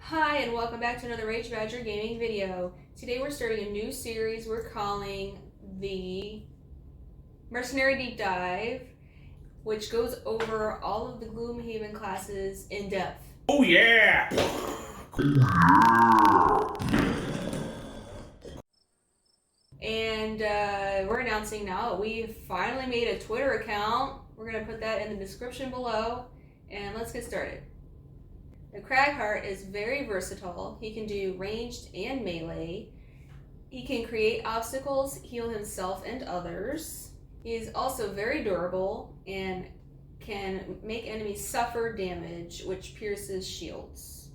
Hi, and welcome back to another Rage Badger Gaming video. Today we're starting a new series we're calling the Mercenary Deep Dive, which goes over all of the Gloomhaven classes in depth. Oh yeah! And we're announcing now that we've finally made a Twitter account. We're going to put that in the description below, and let's get started. The Cragheart is very versatile. He can do ranged and melee. He can create obstacles, heal himself and others. He is also very durable and can make enemies suffer damage, which pierces shields.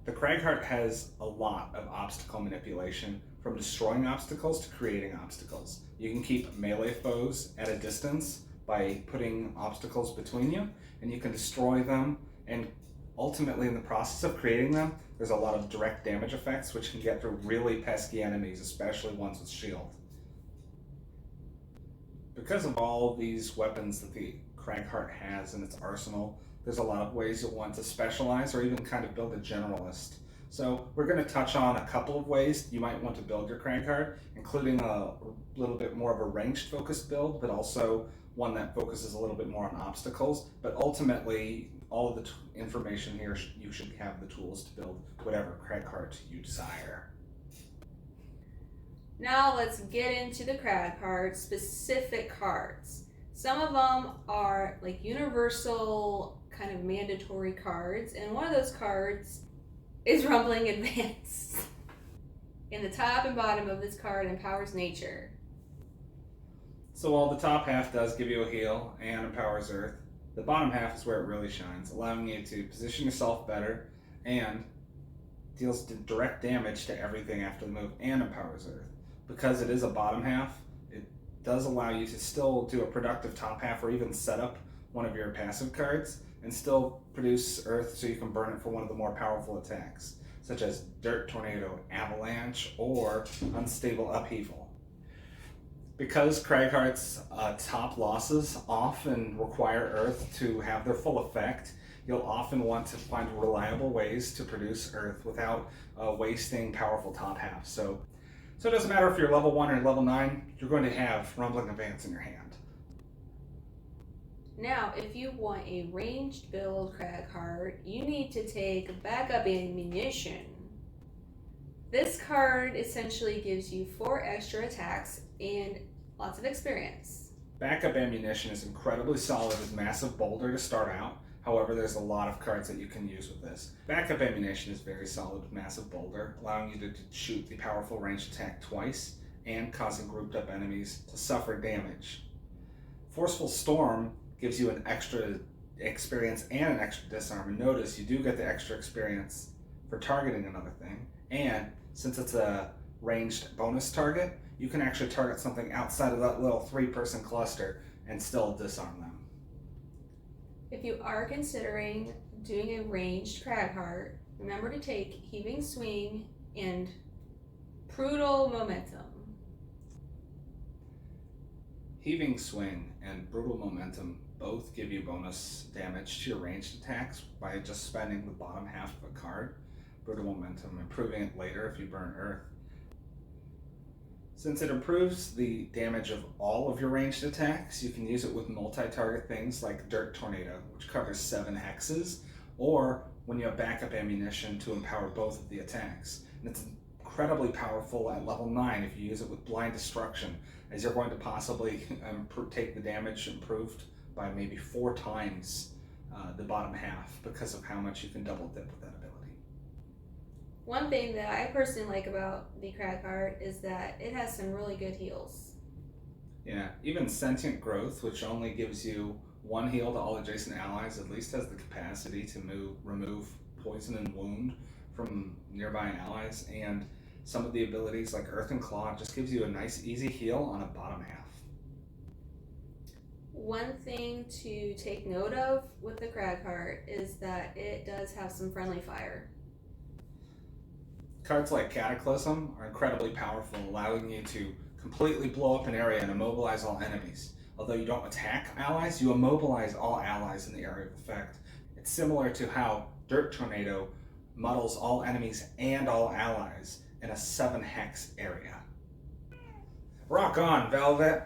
The Cragheart has a lot of obstacle manipulation, from destroying obstacles to creating obstacles. You can keep melee foes at a distance by putting obstacles between you, and you can destroy them, and ultimately in the process of creating them, there's a lot of direct damage effects which can get through really pesky enemies, especially ones with shield. Because of all these weapons that the Cragheart has in its arsenal, there's a lot of ways you'll want to specialize or even kind of build a generalist. So we're going to touch on a couple of ways you might want to build your Cragheart, including a little bit more of a ranged focused build, but also one that focuses a little bit more on obstacles. But ultimately, all of the information here, you should have the tools to build whatever Cragheart you desire. Now let's get into the Cragheart specific cards. Some of them are like universal kind of mandatory cards, and one of those cards is Rumbling Advance. And the top and bottom of this card empowers nature. So while the top half does give you a heal and empowers Earth, the bottom half is where it really shines, allowing you to position yourself better and deals direct damage to everything after the move and empowers Earth. Because it is a bottom half, it does allow you to still do a productive top half or even set up one of your passive cards and still produce Earth so you can burn it for one of the more powerful attacks, such as Dirt Tornado, Avalanche, or Unstable Upheaval. Because Cragheart's top losses often require Earth to have their full effect, you'll often want to find reliable ways to produce Earth without wasting powerful top halves. So it doesn't matter if you're level 1 or level 9, you're going to have Rumbling Advance in your hand. Now, if you want a ranged build Cragheart, you need to take backup ammunition. This card essentially gives you 4 extra attacks and lots of experience. Backup ammunition is incredibly solid with Massive Boulder to start out. However, there's a lot of cards that you can use with this. Backup ammunition is very solid with Massive Boulder, allowing you to shoot the powerful ranged attack twice and causing grouped up enemies to suffer damage. Forceful Storm gives you an extra experience and an extra disarm. And notice you do get the extra experience for targeting another thing. And since it's a ranged bonus target, you can actually target something outside of that little 3-person cluster and still disarm them. If you are considering doing a ranged Cragheart, remember to take Heaving Swing and Brutal Momentum. Heaving Swing and Brutal Momentum both give you bonus damage to your ranged attacks by just spending the bottom half of a card. Brutal Momentum improving it later if you burn Earth. Since it improves the damage of all of your ranged attacks, you can use it with multi-target things like Dirt Tornado, which covers 7 hexes, or when you have backup ammunition to empower both of the attacks. And it's incredibly powerful at level 9 if you use it with Blind Destruction, as you're going to possibly take the damage improved by maybe 4 times the bottom half because of how much you can double dip with that ability. One thing that I personally like about the Cragheart is that it has some really good heals. Yeah, even Sentient Growth, which only gives you 1 heal to all adjacent allies, at least has the capacity to remove poison and wound from nearby allies, and some of the abilities like Earth and Claw just gives you a nice easy heal on a bottom half. One thing to take note of with the Cragheart is that it does have some friendly fire. Cards like Cataclysm are incredibly powerful, allowing you to completely blow up an area and immobilize all enemies. Although you don't attack allies, you immobilize all allies in the area of effect. It's similar to how Dirt Tornado muddles all enemies and all allies in a 7-hex area. Rock on, Velvet!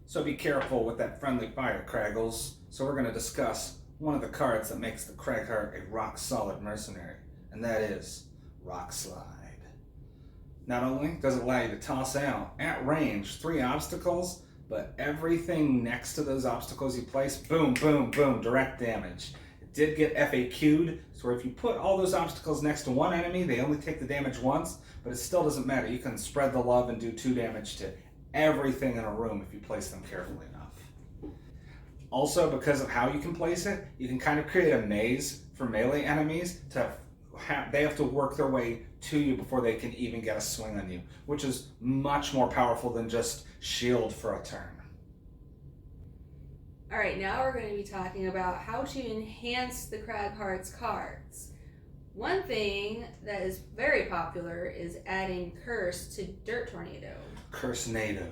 So be careful with that friendly fire, Kraggles. So we're going to discuss one of the cards that makes the Cragheart a rock-solid mercenary, and that is Rock Slide. Not only does it allow you to toss out, at range, 3 obstacles, but everything next to those obstacles you place, boom, boom, boom, direct damage. It did get FAQ'd, so if you put all those obstacles next to one enemy, they only take the damage once, but it still doesn't matter. You can spread the love and do 2 damage to everything in a room if you place them carefully enough. Also, because of how you can place it, you can kind of create a maze for melee enemies they have to work their way to you before they can even get a swing on you, which is much more powerful than just shield for a turn. Alright, now we're going to be talking about how to enhance the Cragheart's cards. One thing that is very popular is adding Curse to Dirt Tornado. Curse-nado.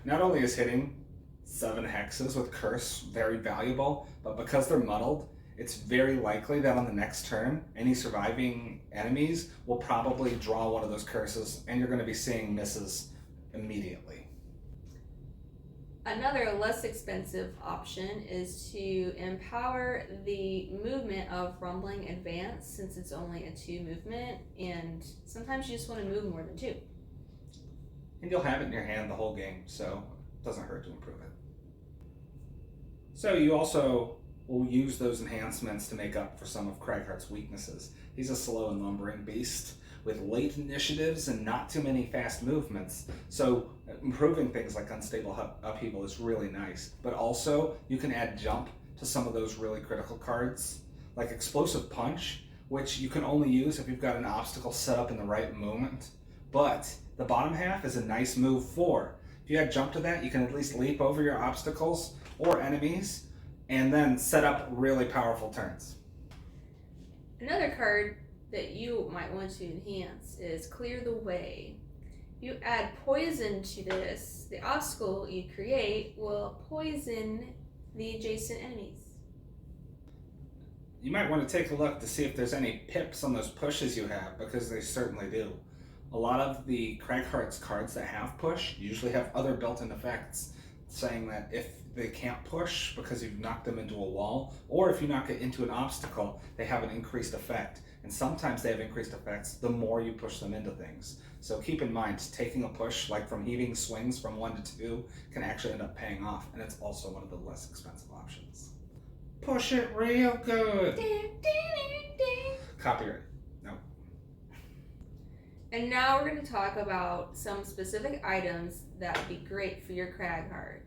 Not only is hitting 7 hexes with Curse very valuable, but because they're muddled, it's very likely that on the next turn, any surviving enemies will probably draw one of those curses, and you're going to be seeing misses immediately. Another less expensive option is to empower the movement of Rumbling Advance, since it's only a 2 movement, and sometimes you just want to move more than 2. And you'll have it in your hand the whole game, so it doesn't hurt to improve it. So you also will use those enhancements to make up for some of Cragheart's weaknesses. He's a slow and lumbering beast with late initiatives and not too many fast movements, so improving things like unstable upheaval is really nice. But also, you can add jump to some of those really critical cards, like Explosive Punch, which you can only use if you've got an obstacle set up in the right moment. But the bottom half is a nice move for. If you add jump to that, you can at least leap over your obstacles or enemies, and then set up really powerful turns. Another card that you might want to enhance is Clear the Way. If you add poison to this, the obstacle you create will poison the adjacent enemies. You might want to take a look to see if there's any pips on those pushes you have, because they certainly do. A lot of the Cragheart's cards that have push usually have other built-in effects, saying that if they can't push because you've knocked them into a wall, or if you knock it into an obstacle, they have an increased effect. And sometimes they have increased effects the more you push them into things. So keep in mind, taking a push, like from heaving swings from 1 to 2, can actually end up paying off, and it's also one of the less expensive options. Push it real good! Copyright. No. And now we're going to talk about some specific items that would be great for your Cragheart.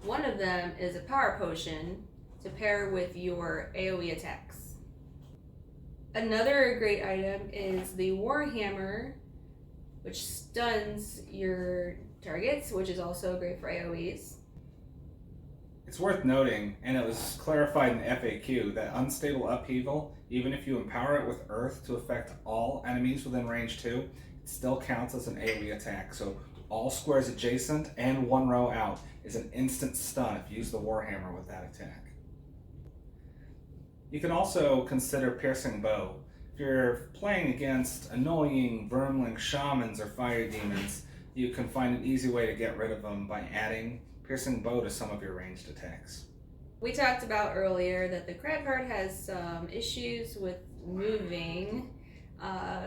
One of them is a power potion to pair with your AoE attacks. Another great item is the Warhammer, which stuns your targets, which is also great for AoEs. It's worth noting, and it was clarified in FAQ, that unstable upheaval, even if you empower it with Earth to affect all enemies within range 2, it still counts as an AoE attack. So all squares adjacent and 1 row out is an instant stun if you use the Warhammer with that attack. You can also consider Piercing Bow. If you're playing against annoying Vermling Shamans or Fire Demons, you can find an easy way to get rid of them by adding Piercing Bow to some of your ranged attacks. We talked about earlier that the Cragheart has some issues with moving.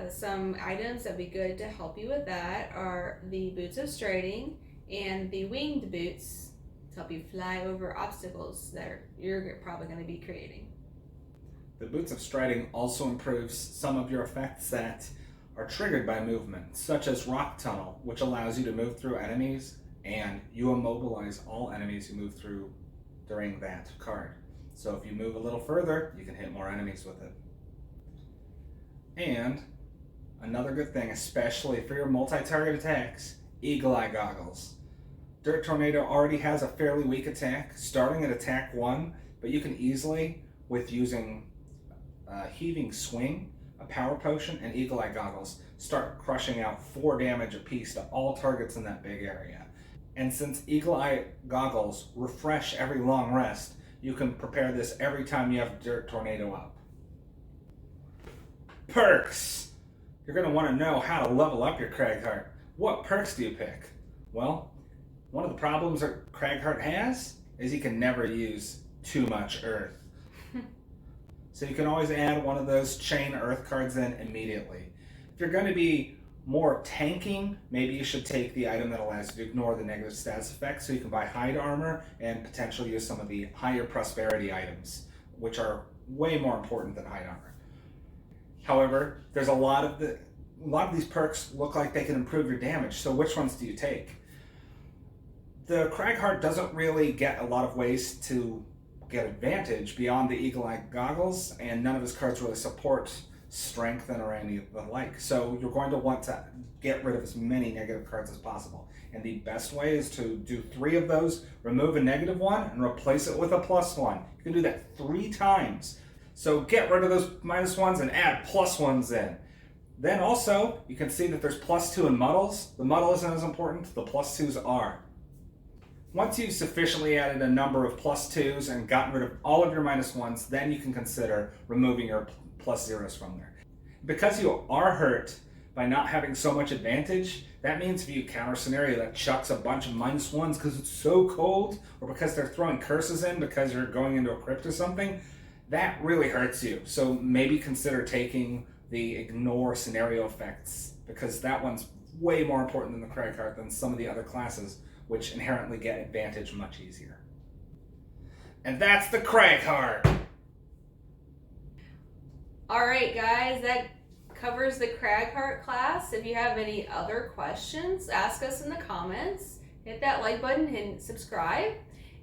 Some items that would be good to help you with that are the Boots of Striding and the Winged Boots to help you fly over obstacles that you're probably going to be creating. The Boots of Striding also improves some of your effects that are triggered by movement, such as Rock Tunnel, which allows you to move through enemies, and you immobilize all enemies you move through during that card. So if you move a little further, you can hit more enemies with it. And another good thing, especially for your multi-target attacks, Eagle Eye Goggles. Dirt Tornado already has a fairly weak attack, starting at attack 1, but you can easily, with using Heaving Swing, a Power Potion, and Eagle Eye Goggles, start crushing out 4 damage apiece to all targets in that big area. And since Eagle Eye Goggles refresh every long rest, you can prepare this every time you have Dirt Tornado up. Perks! You're going to want to know how to level up your Cragheart. What perks do you pick? Well, one of the problems that Cragheart has is he can never use too much earth. So you can always add one of those chain earth cards in immediately. If you're going to be more tanking, maybe you should take the item that allows you to ignore the negative status effects, so you can buy hide armor and potentially use some of the higher prosperity items, which are way more important than hide armor. However, there's a lot of these perks look like they can improve your damage, so which ones do you take? The Cragheart doesn't really get a lot of ways to get advantage beyond the eagle-eye goggles, and none of his cards really support strength or any of the like. So you're going to want to get rid of as many negative cards as possible. And the best way is to do 3 of those, remove a negative one, and replace it with a +1. You can do that 3 times. So get rid of those -1s and add +1s in. Then also, you can see that there's +2 in muddles. The muddle isn't as important, the +2s are. Once you've sufficiently added a number of +2s and gotten rid of all of your -1s, then you can consider removing your +0s from there. Because you are hurt by not having so much advantage, that means if you counter a scenario that chucks a bunch of -1s because it's so cold, or because they're throwing curses in because you're going into a crypt or something, that really hurts you. So maybe consider taking the ignore scenario effects, because that one's way more important than the Cragheart than some of the other classes, which inherently get advantage much easier. And that's the Cragheart! Alright guys, that covers the Cragheart class. If you have any other questions, ask us in the comments. Hit that like button and subscribe.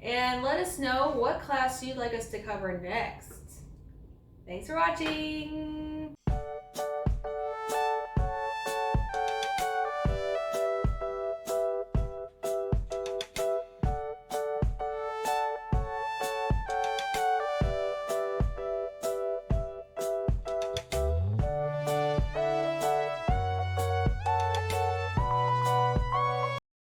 And let us know what class you'd like us to cover next. Thanks for watching!